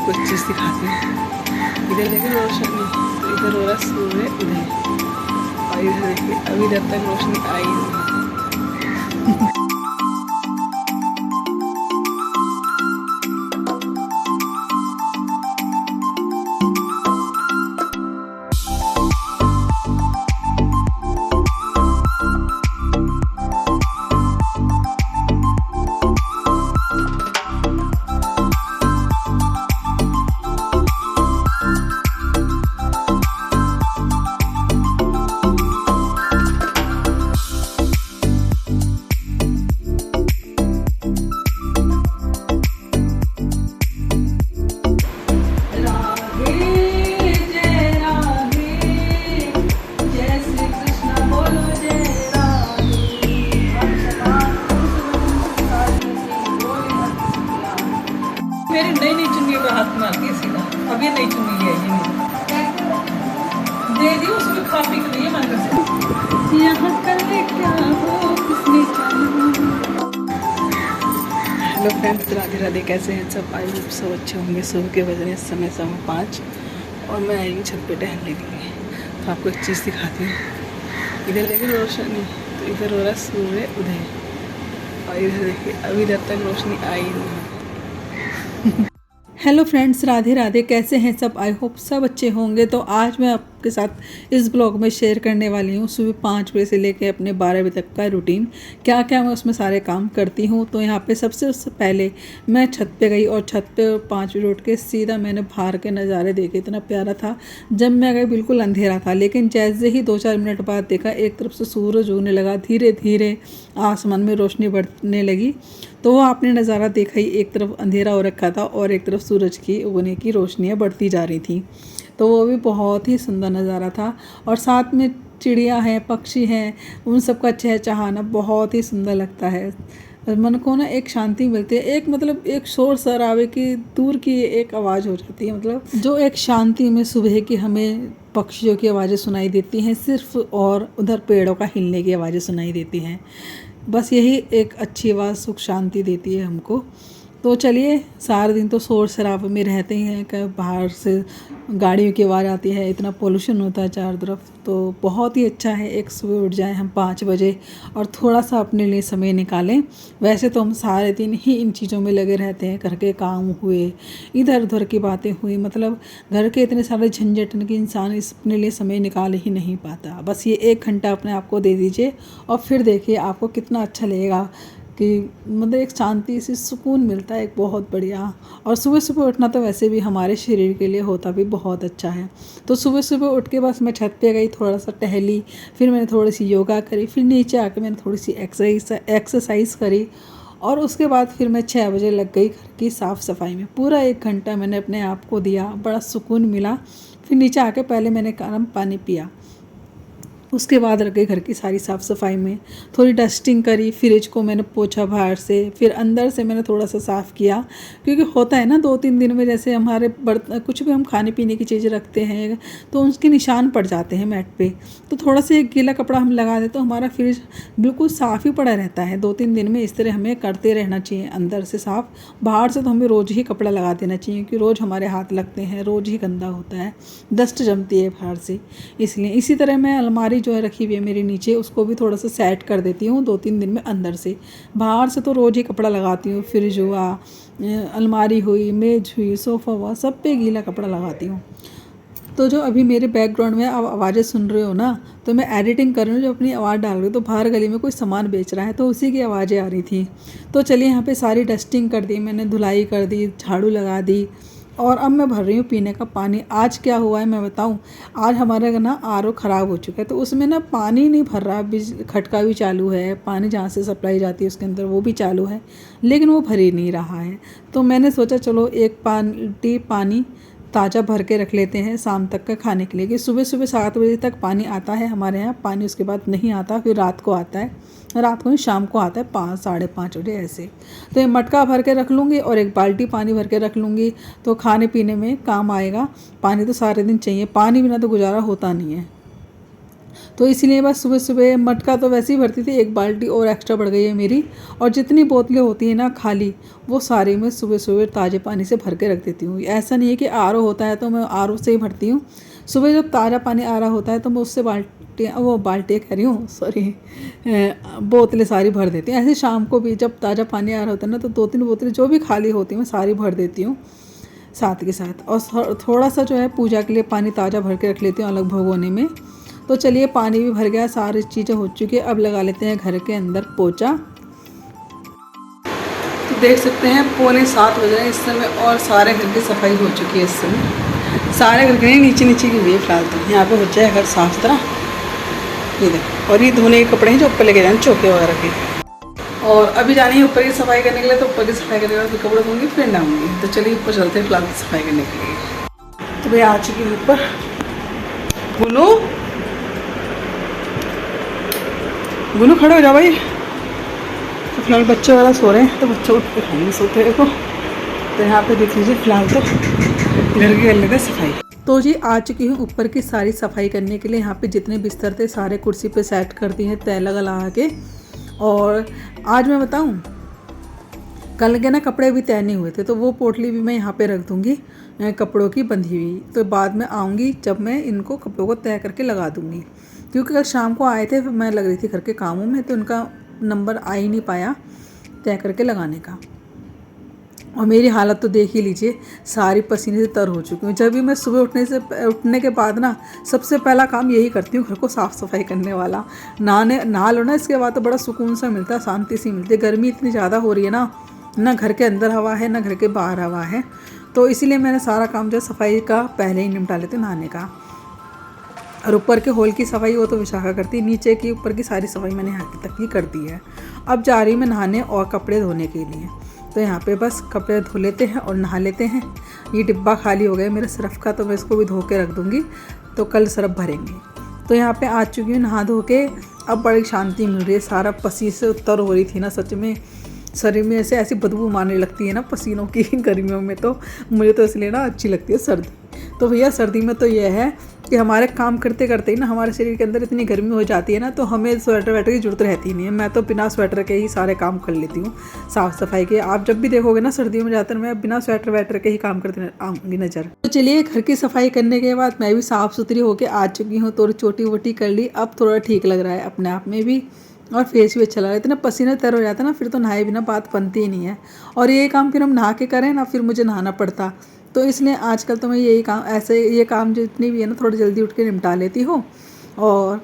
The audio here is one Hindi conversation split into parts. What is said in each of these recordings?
आपको एक चीज़ दिखाती हूँ। इधर देखिए रोशनी, तो इधर हो रहा सूर्य उदय, और इधर देखिए अभी इधर तक रोशनी आई नहीं। मेरी नई नई चुन्नी पर हाथ मारती है सीधा। अब ये नई चुन्नी ले आई दे दी उसमें खा पी के लिए मन से यहाँ कल क्या हो किसने हेलो फ्रेंड्स, राधे राधे। कैसे हैं सब? आई होप सब अच्छे होंगे। सुबह के बज रहे इस समय 5:15 और मैं आई हूँ छत पे टहलने के लिए। तो आपको एक चीज़ दिखाती हूँ। इधर देखिए रोशनी, तो इधर हो रहा सूर्य उदय, और इधर देखिए अभी इधर तक रोशनी आई नहीं। Hello friends, Radhe Radhe. कैसे हैं सब? आई होप सब अच्छे होंगे। तो आज मैं आपके साथ इस ब्लॉग में शेयर करने वाली हूँ सुबह 5 बजे से लेकर अपने 12 बजे तक का रूटीन। क्या क्या मैं उसमें सारे काम करती हूँ। तो यहाँ पे सबसे पहले मैं छत पे गई और छत पे 5 बजे उठ के सीधा मैंने बाहर के नज़ारे देखे। इतना प्यारा था। जब मैं गई बिल्कुल अंधेरा था, लेकिन जैसे ही 2-4 मिनट बाद देखा एक तरफ से सूरज उगने लगा, धीरे धीरे आसमान में रोशनी बढ़ने लगी। तो वो आपने नज़ारा देखा ही, एक तरफ अंधेरा हो रखा था और एक तरफ सूरज की उगने की रोशनियाँ बढ़ती जा रही थी। तो वो भी बहुत ही सुंदर नज़ारा था। और साथ में चिड़िया हैं, पक्षी हैं, उन सब का चहचहाना बहुत ही सुंदर लगता है। मन को ना एक शांति मिलती है। एक मतलब एक शोर शराबे की दूर की एक आवाज़ हो जाती है, मतलब जो एक शांति में सुबह की हमें पक्षियों की आवाज़ें सुनाई देती हैं सिर्फ, और उधर पेड़ों का हिलने की आवाज़ें सुनाई देती हैं। बस यही एक अच्छी आवाज़ सुख शांति देती है हमको। तो चलिए, सारा दिन तो शोर शराबे में रहते ही हैं। कि बाहर से गाड़ियों की आवाज़ आती है, इतना पोल्यूशन होता है चारों तरफ। तो बहुत ही अच्छा है एक सुबह उठ जाएं हम 5 बजे और थोड़ा सा अपने लिए समय निकालें। वैसे तो हम सारे दिन ही इन चीज़ों में लगे रहते हैं। घर के काम हुए, इधर उधर की बातें हुई, मतलब घर के इतने सारे झंझट कि इंसान इस अपने लिए समय निकाल ही नहीं पाता। बस ये 1 घंटा अपने आप को दे दीजिए और फिर देखिए आपको कितना अच्छा लगेगा कि मतलब एक शांति से सुकून मिलता है, एक बहुत बढ़िया। और सुबह सुबह उठना तो वैसे भी हमारे शरीर के लिए होता भी बहुत अच्छा है। तो सुबह सुबह उठ के बस मैं छत पे गई, थोड़ा सा टहली, फिर मैंने थोड़ी सी योगा करी, फिर नीचे आके मैंने थोड़ी सी एक्सरसाइज करी, और उसके बाद फिर मैं 6 बजे लग गई घर की साफ़ सफाई में। पूरा 1 घंटा मैंने अपने आप को दिया, बड़ा सुकून मिला। फिर नीचे आके पहले मैंने गर्म पानी पिया, उसके बाद लग गई घर की सारी साफ़ सफाई में, थोड़ी डस्टिंग करी, फ्रिज को मैंने पोछा बाहर से, फिर अंदर से मैंने थोड़ा सा साफ़ किया। क्योंकि होता है ना 2-3 दिन में, जैसे हमारे बर्तन कुछ भी हम खाने पीने की चीज़ें रखते हैं तो उसके निशान पड़ जाते हैं मैट पे। तो थोड़ा सा एक गीला कपड़ा हम लगा दें तो हमारा फ्रिज बिल्कुल साफ़ ही पड़ा रहता है। 2-3 दिन में इस तरह हमें करते रहना चाहिए, अंदर से साफ़। बाहर से तो हमें रोज़ ही कपड़ा लगा देना चाहिए, क्योंकि रोज़ हमारे हाथ लगते हैं, रोज़ ही गंदा होता है, डस्ट जमती है बाहर से। इसलिए इसी तरह मैं अलमारी जो है रखी हुई है मेरी नीचे, उसको भी थोड़ा सा सेट कर देती हूँ 2-3 दिन में अंदर से। बाहर से तो रोज़ ही कपड़ा लगाती हूँ, फ्रिज हुआ, अलमारी हुई, मेज हुई, सोफ़ा हुआ, सब पे गीला कपड़ा लगाती हूँ। तो जो अभी मेरे बैकग्राउंड में आप आवाज़ें सुन रहे हो ना, तो मैं एडिटिंग कर रही हूँ, जो अपनी आवाज़ डाल रही हूँ। तो बाहर गली में कोई सामान बेच रहा है, तो उसी की आवाज़ें आ रही थी। तो चलिए, यहाँ पे सारी डस्टिंग कर दी मैंने, धुलाई कर दी, झाड़ू लगा दी, और अब मैं भर रही हूँ पीने का पानी। आज क्या हुआ है मैं बताऊँ। आज हमारे ना आरओ ख़राब हो चुका है, तो उसमें ना पानी नहीं भर रहा। खटका भी चालू है, पानी जहाँ से सप्लाई जाती है उसके अंदर वो भी चालू है, लेकिन वो भर ही नहीं रहा है। तो मैंने सोचा चलो एक बाल्टी पानी ताज़ा भर के रख लेते हैं शाम तक का खाने के लिए। कि सुबह सुबह 7 बजे तक पानी आता है हमारे यहाँ पानी, उसके बाद नहीं आता, फिर रात को आता है, रात को नहीं शाम को आता है 5 साढ़े 5 बजे ऐसे। तो ये मटका भर के रख लूँगी और एक बाल्टी पानी भर के रख लूँगी, तो खाने पीने में काम आएगा। पानी तो सारे दिन चाहिए, पानी बिना तो गुजारा होता नहीं है। तो इसीलिए बस सुबह सुबह मटका तो वैसे ही भरती थी, 1 बाल्टी और एक्स्ट्रा बढ़ गई है मेरी। और जितनी बोतलें होती हैं ना खाली, वो सारी मैं सुबह सुबह ताज़े पानी से भर के रख देती हूँ। ऐसा नहीं है कि आरओ होता है तो मैं आरओ से ही भरती हूँ। सुबह जब ताज़ा पानी आ रहा होता है तो मैं उससे बाल्टी कह रही हूँ, सॉरी, बोतलें सारी भर देती हूँ। ऐसे शाम को भी जब ताज़ा पानी आ रहा होता है ना, तो 2-3 बोतलें जो भी खाली होती हैं मैं सारी भर देती हूँ साथ के साथ। और थोड़ा सा जो है पूजा के लिए पानी ताज़ा भर के रख लेती हूँ अलग भगोने में। तो चलिए पानी भी भर गया, सारी चीज़ें हो चुकी है। अब लगा लेते हैं घर के अंदर पोछा। तो देख सकते हैं 6:45 बज रहे हैं इस समय, और सारे घर की सफाई हो चुकी है इस समय। सारे घर के नीचे की हुई है फिलहाल। तो यहाँ पे हो जाए घर साफ सुथरा, ये देखो। और ये धोने के कपड़े हैं जो ऊपर लेके जाए, चौके वगैरह के। और अभी जानी है ऊपर की सफाई करने के लिए, तो ऊपर की सफाई करने के बाद कपड़े धोंगी फिर डाऊँगी। तो चलिए ऊपर चलते हैं फिलहाल सफाई करने के लिए। तो भैया आ चुकी है ऊपर। गुनू खड़े हो जाओ भाई। तो फिलहाल बच्चे वगैरह सो रहे हैं, तो बच्चे उठ के खाएंगे सोते को। तो यहाँ पे देख लीजिए फिलहाल तो घर की कर लेते हैं सफाई। तो जी आ चुकी हूँ ऊपर की सारी सफाई करने के लिए। यहाँ पे जितने बिस्तर थे सारे कुर्सी पे सेट कर दिए हैं तय लगा के। और आज मैं बताऊँ, कल के ना कपड़े भी तय नहीं हुए थे, तो वो पोटली भी मैं यहाँ पे रख दूँगी कपड़ों की बंधी हुई। तो बाद में आऊँगी जब मैं इनको कपड़ों को तय करके लगा दूँगी। क्योंकि कल शाम को आए थे, मैं लग रही थी घर के कामों में, तो उनका नंबर आ ही नहीं पाया तय करके लगाने का। और मेरी हालत तो देख ही लीजिए, सारी पसीने से तर हो चुकी हूँ। जब भी मैं सुबह उठने के बाद ना सबसे पहला काम यही करती हूँ, घर को साफ़ सफाई करने वाला। नहा लो ना, इसके बाद तो बड़ा सुकून सा मिलता है, शांति सी मिलती है। गर्मी इतनी ज़्यादा हो रही है ना घर के अंदर हवा है ना घर के बाहर हवा है। तो इसीलिए मैंने सारा काम जो सफाई का पहले ही निपटा लेती हूँ नहाने का। और ऊपर के हॉल की सफाई वो तो विशाखा करती है, नीचे की ऊपर की सारी सफाई मैंने यहाँ तक ही कर दी है। अब जा रही हूँ मैं नहाने और कपड़े धोने के लिए। तो यहाँ पे बस कपड़े धो लेते हैं और नहा लेते हैं। ये डिब्बा खाली हो गया मेरे सरफ़ का, तो मैं इसको भी धो के रख दूँगी, तो कल सरफ़ भरेंगे। तो यहाँ पे आ चुकी हूँ नहा धो के। अब बड़ी शांति मिल रही है, सारा पसीने से उत्तर हो रही थी ना, सच में शरीर में ऐसी बदबू मारने लगती है ना पसीनों की गर्मियों में। तो मुझे तो इसलिए ना अच्छी लगती है सर्दी। तो भैया सर्दी में तो यह है कि हमारे काम करते करते ही ना हमारे शरीर के अंदर इतनी गर्मी हो जाती है ना, तो हमें स्वेटर वेटर की जरूरत रहती नहीं है। मैं तो बिना स्वेटर के ही सारे काम कर लेती हूँ साफ़ सफाई के। आप जब भी देखोगे ना सर्दियों में ज़्यादातर मैं बिना स्वेटर वेटर के ही काम करते आऊँगी नज़र। तो चलिए घर की सफाई करने के बाद मैं भी साफ़ सुथरी होकर आ चुकी हूँ। थोड़ी चोटी वोटी कर ली, अब थोड़ा ठीक लग रहा है अपने आप में भी, और फेस भी अच्छा लग रहा है। इतना पसीना तर हो जाता है ना, फिर तो नहाए बिना बात बनती ही नहीं है। और ये काम फिर हम नहा के करें ना, फिर मुझे नहाना पड़ता। तो इसलिए आजकल तो मैं यही काम ये काम जितनी भी है ना थोड़ी जल्दी उठ के निपटा लेती हूँ और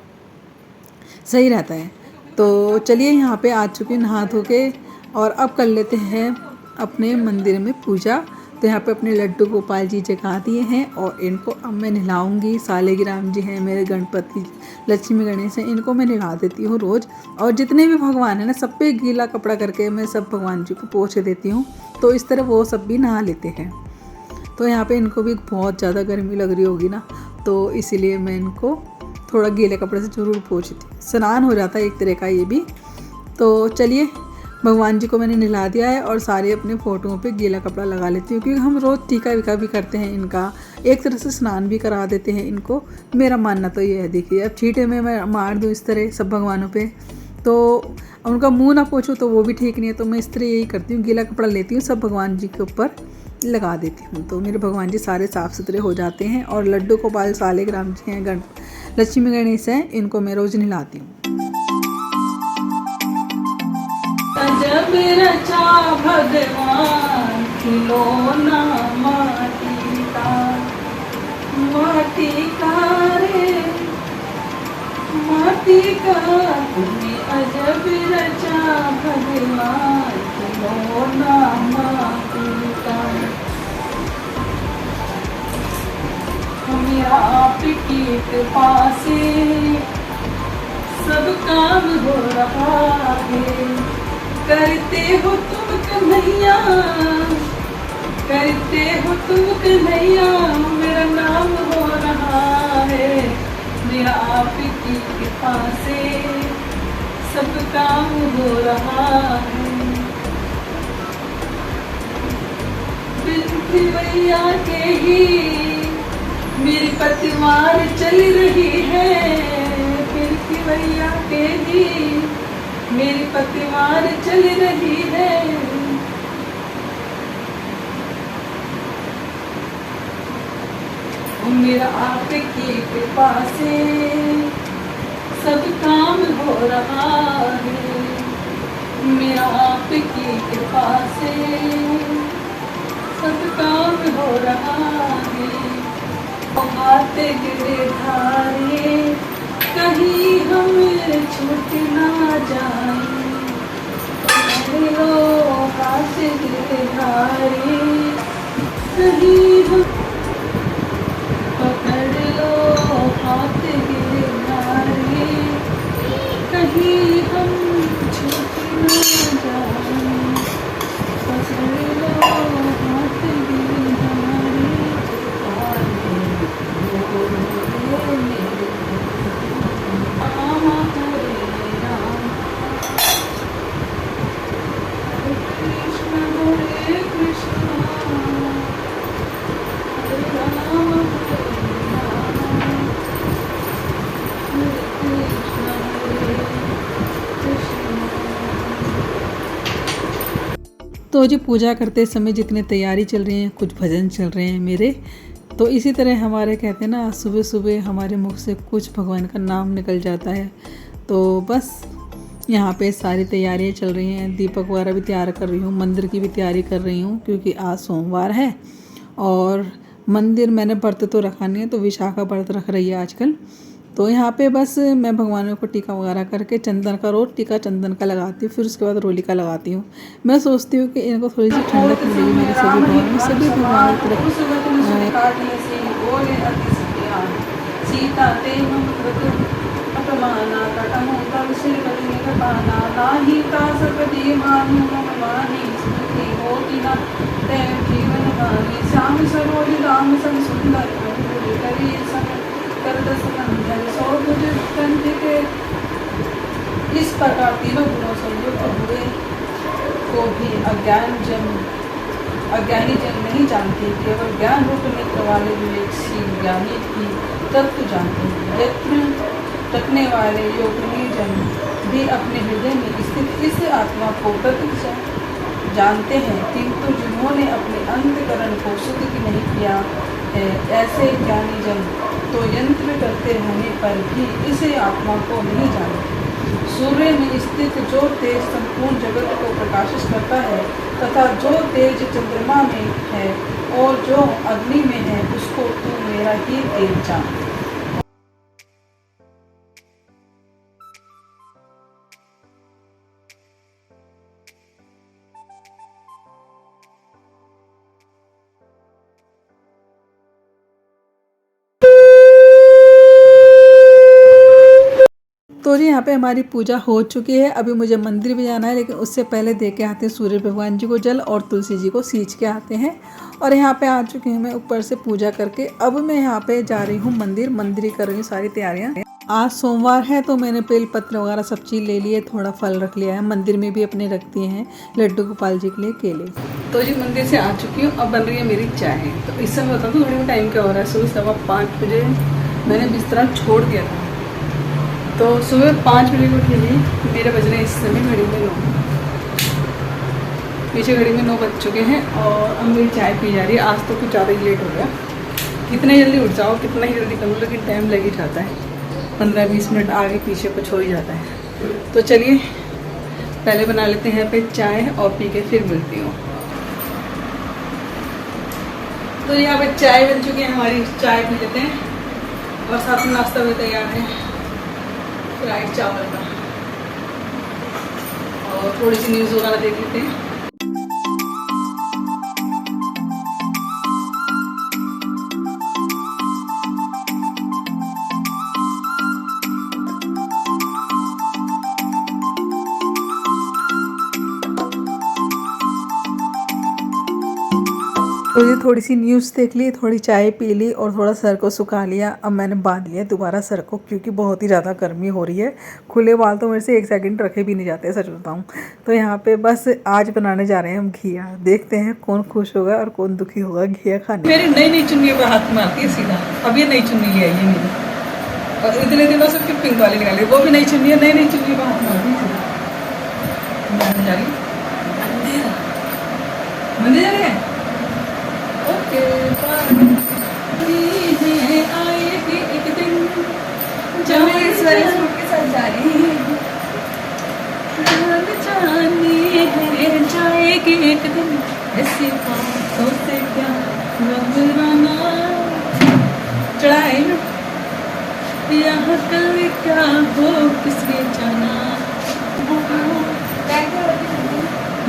सही रहता है। तो चलिए यहाँ पे आ चुकी नहा धो के, और अब कर लेते हैं अपने मंदिर में पूजा। तो यहाँ पे अपने लड्डू गोपाल जी जगा दिए हैं और इनको अब मैं नहलाऊँगी। सालिग्राम जी हैं मेरे, गणपति लक्ष्मी गणेश हैं, इनको मैं नहला देती हूँ रोज़। और जितने भी भगवान हैं ना सब पे गीला कपड़ा करके मैं सब भगवान जी को पोंछ देती हूँ, तो इस तरह वो सब भी नहा लेते हैं। तो यहाँ पे इनको भी बहुत ज़्यादा गर्मी लग रही होगी ना, तो इसीलिए मैं इनको थोड़ा गीले कपड़े से ज़रूर पोंछती हूँ। स्नान हो जाता है एक तरह का ये भी। तो चलिए भगवान जी को मैंने नहला दिया है और सारे अपने फ़ोटोओं पे गीला कपड़ा लगा लेती हूँ, क्योंकि हम रोज़ टीका वीका भी करते हैं इनका, एक तरह से स्नान भी करा देते हैं इनको। मेरा मानना तो ये है। देखिए अब छींटे में मैं मार दूँ इस तरह सब भगवानों पे, तो उनका मुंह ना पोंछूँ तो वो भी ठीक नहीं है। तो मैं इस तरह यही करती हूँ, गीला कपड़ा लेती हूँ सब भगवान जी के ऊपर लगा देती हूँ। तो मेरे भगवान जी सारे साफ़ सुथरे हो जाते हैं। और लड्डू गोपाल सालिग्राम जी हैं, लक्ष्मी गणेश हैं, इनको मैं रोज़ नहलाती हूँ। जब रचा भगवान खिलौना माटी का रे माटी का, तुम्हें अजब रचा भगवान खिलौना माटी का। मेरा आपकी कृपा से सब काम हो रहा है। करते हो तुम कन्हैया, करते हो तुम कन्हैया, मेरा नाम हो रहा है। मेरा आपकी कृपा से सब काम हो रहा है। बिल्कुल भैया के ही मेरी पतवार चल रही है, फिर भैया के ही मेरी पतवार चल रही है। मेरा आपकी कृपा से सब काम हो रहा है। मेरा आपकी कृपा से सब काम हो रहा है। आते गिरे धारे कहीं हम छूट ना जाए। लो आते गिरे धारे कहीं हम पकड़ लो हाथ गिरे धारे कहीं हम छूट ना जाए। पकड़ लो हाथ गिरे धारे तो जी पूजा करते समय जितने तैयारी चल रही है, कुछ भजन चल रहे हैं मेरे, तो इसी तरह हमारे कहते हैं ना, सुबह सुबह हमारे मुख से कुछ भगवान का नाम निकल जाता है। तो बस यहाँ पे सारी तैयारियाँ चल रही हैं। दीपक वगैरह भी तैयार कर रही हूँ, मंदिर की भी तैयारी कर रही हूँ क्योंकि आज सोमवार है। और मंदिर मैंने व्रत तो रखा नहीं है, तो विशाखा व्रत रख रही है आजकल। तो यहाँ पे बस मैं भगवानों को टीका वगैरह करके चंदन का रोज टीका चंदन का लगाती हूँ, फिर उसके बाद रोलिका लगाती हूँ। मैं सोचती हूँ कि इनको थोड़ी सी ठंडक मिलेगी मेरे सभी भगवान की तरफ। सीता ते अपमाना कटमो तब सिर बदने कटाना नाही तास कटी मानु मम माही स्मृति होती न ते जीवन गानी। श्याम सरोज राम सन सुंदर करी सन कर दस कंधर सौ भुज कंठ के। इस प्रकार तीनों गुणों से युक्त हुए को भी अज्ञानी जन नहीं जानते, केवल ज्ञान रूप नेत्र वाले विवेकशील ज्ञानी की तत्व जानते हैं। यत्न रखने वाले योगिनी जन भी अपने हृदय में स्थित इस आत्मा को प्रत्यक्ष जानते हैं, किंतु जिन्होंने अपने अंतकरण को शुद्ध नहीं किया है, ऐसे ज्ञानी जन तो यंत्र करते रहने पर भी इस आत्मा को नहीं जानते। सूर्य में स्थित जो तेज संपूर्ण जगत को प्रकाशित करता है तथा जो तेज चंद्रमा में है और जो अग्नि में है, उसको तू मेरा ही तेज जान। तो जी यहाँ पे हमारी पूजा हो चुकी है। अभी मुझे मंदिर भी जाना है, लेकिन उससे पहले दे के आते हैं सूर्य भगवान जी को जल और तुलसी जी को सींच के आते हैं। और यहाँ पे आ चुकी हूँ मैं ऊपर से पूजा करके। अब मैं यहाँ पे जा रही हूँ मंदिर ही कर रही हूँ सारी तैयारियाँ। आज सोमवार है तो मैंने बेल पत्र वगैरह सब चीज़ ले लिए, थोड़ा फल रख लिया है। मंदिर में भी अपने रख दिए हैं लड्डू गोपाल जी के लिए केले। तो जी मंदिर से आ चुकी हूँ, अब बन रही है मेरी चाय। तो इस समय बता दूँ घड़ी में टाइम क्या हो रहा है। सुबह 5:15 बजे मैंने बिस्तरा छोड़ दिया था, तो सुबह 5 बजे को उठी थी। मेरे बज रहे इस समय घड़ी में 9, पीछे घड़ी में 9 बज चुके हैं। और अब मेरी चाय पी जा रही है। आज तो कुछ ज़्यादा ही लेट हो गया। कितने जल्दी उठ जाओ, कितना ही जल्दी करूँ, लेकिन टाइम लग ही जाता है। 15-20 मिनट आगे पीछे कुछ हो ही जाता है। तो चलिए पहले बना लेते हैं पे चाय और पी के फिर मिलती हूँ। तो यहाँ पे चाय बन चुकी है हमारी, चाय पी लेते हैं और साथ में नाश्ता भी तैयार है, फ्राइड चावल का। और थोड़ी सी न्यूज़ वगैरह देख लेते हैं। तो ये थोड़ी सी न्यूज़ देख ली, थोड़ी चाय पी ली और थोड़ा सर को सुखा लिया। अब मैंने बांध लिया दोबारा सर को, क्योंकि बहुत ही ज़्यादा गर्मी हो रही है। खुले बाल तो मेरे से 1 सेकंड रखे भी नहीं जाते, सच बताऊँ। तो यहाँ पे बस आज बनाने जा रहे हैं हम घिया। देखते हैं कौन खुश होगा और कौन दुखी होगा घिया खाने। मेरी नई चुन्नी पर हाथ मारती है सीधा। अब ये नई चुन्नी ले आई है मेरी, और इतने दिनों से फिर पिंक वाली निकाली, वो भी नई चुन्नी है, नई चुन्नी बात जा रही मंदिर जा रहे हैं। ओके आएगी एक दिन जब इस के साथ जा रही है, जाएगी एक दिन ऐसी बातों से क्या घबराना, चढ़ाए ना यहाँ कल क्या हो किसने जाना।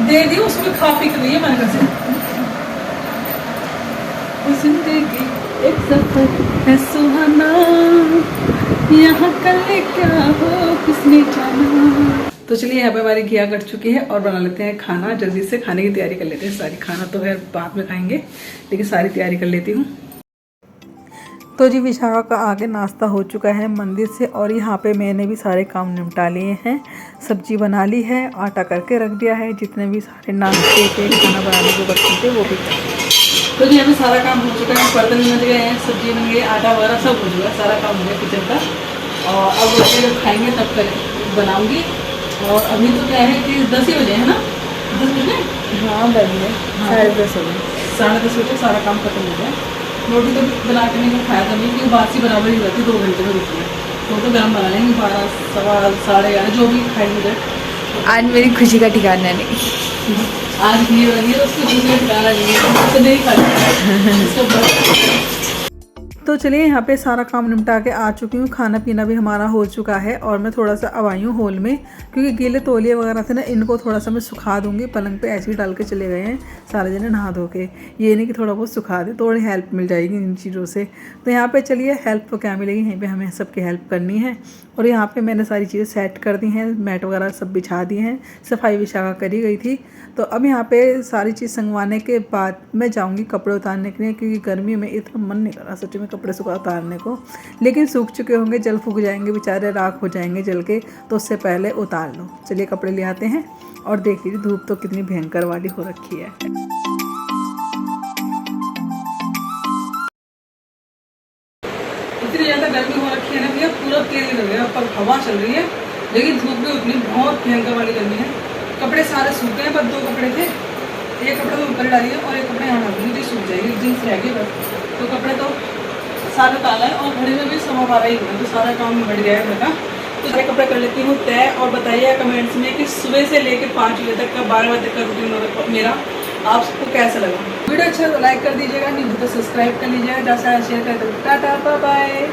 दे दी उसमें खा पी कर रही है मैंने कैसे। जिंदगी एक सफर है सुहाना, यहाँ कल क्या हो किसने जाना। तो चलिए यहाँ पे हमारी घिया कट चुकी है और बना लेते हैं खाना। जल्दी से खाने की तैयारी कर लेते हैं सारी। खाना तो है बाद में खाएंगे, लेकिन सारी तैयारी कर लेती हूँ। तो जी विशाखा का आगे नाश्ता हो चुका है मंदिर से, और यहाँ पे मैंने भी सारे काम निपटा लिए हैं। सब्जी बना ली है, आटा करके रख दिया है, जितने भी सारे नाश्ते के खाना बनाने के बर्तन थे वो भी। तो जी यहाँ पे सारा काम हो चुका है, बर्तन बन गए हैं, सब्जी बन गई, आटा वगैरह सब हो चुका है, सारा काम हो गया किचन का। और अब रोटी जब खाएँगे तब कर बनाऊँगी। और अभी तो क्या है कि 10 ही बजे है ना, 10 बजे। हाँ बज गए, 10:30 बजे, 10:30 बजे सारा काम खत्म हो गया। रोटी तो बना के नहीं खाया था, क्योंकि बासी बराबर ही रहती, 2 घंटे में रुकी है। वो तो गर्म बना लेंगे 12, 11, 11:30 जो भी खाएंगे। आज मेरी खुशी का ठिकाना नहीं। आज घी बनी है तो उसको खुशी का ठिकाना नहीं है, तो नहीं खा। तो चलिए यहाँ पे सारा काम निपटा के आ चुकी हूँ। खाना पीना भी हमारा हो चुका है, और मैं थोड़ा सा अब आई हूँ हॉल में, क्योंकि गीले तौलिए वगैरह थे ना, इनको थोड़ा सा मैं सुखा दूँगी। पलंग पे ऐसे ही डाल के चले गए हैं सारे जने नहा धो के, ये नहीं कि थोड़ा बहुत सुखा दे, थोड़ी हेल्प मिल जाएगी इन चीज़ों से। तो यहाँ पे चलिए हेल्प तो क्या मिलेगी, यहीं पर हमें सबकी हेल्प करनी है। और यहाँ पर मैंने सारी चीज़ें सेट कर दी हैं, मैट वगैरह सब बिछा दी हैं, सफाई विशाखा करी गई थी। तो अब यहाँ पे सारी चीज़ संगवाने के बाद मैं जाऊँगी कपड़े उतारने के लिए, क्योंकि गर्मी में इतना मन नहीं कर रहा सच्ची में कपड़े सुखा उतारने को। लेकिन सूख चुके होंगे, जल फूक जाएंगे बेचारे, राख हो जाएंगे जल के, तो उससे पहले उतार लो। चलिए कपड़े ले आते हैं। और देख लीजिए धूप तो कितनी भयंकर वाली हो रखी है। इतनी ज़्यादा गर्मी हो रखी है ना भैया, पूरा तेल लग गया, पर हवा चल रही है, लेकिन धूप भी उतनी बहुत भयंकर वाली गर्मी है। कपड़े सारे सूख गए, बस 2 कपड़े थे, एक कपड़ा तो ऊपर डालिए और एक कपड़े यहाँ डाल दीजिए, सूख जाएगी, जीन्स रह गई बस। तो कपड़े तो सारे ताला है, और घड़ी में भी 12:15 ही हुआ, तो सारा काम बढ़ गया है घर का। तो सारे कपड़े कर लेती हूँ तय। और बताइए कमेंट्स में कि सुबह से लेकर 5 बजे तक का 12 बजे तक का रूटीन मेरा आप सबको कैसा लगा। वीडियो अच्छा तो लाइक कर दीजिएगा, नहीं तो सब्सक्राइब कर लीजिएगा, जैसा शेयर कर दो। Tata bye bye.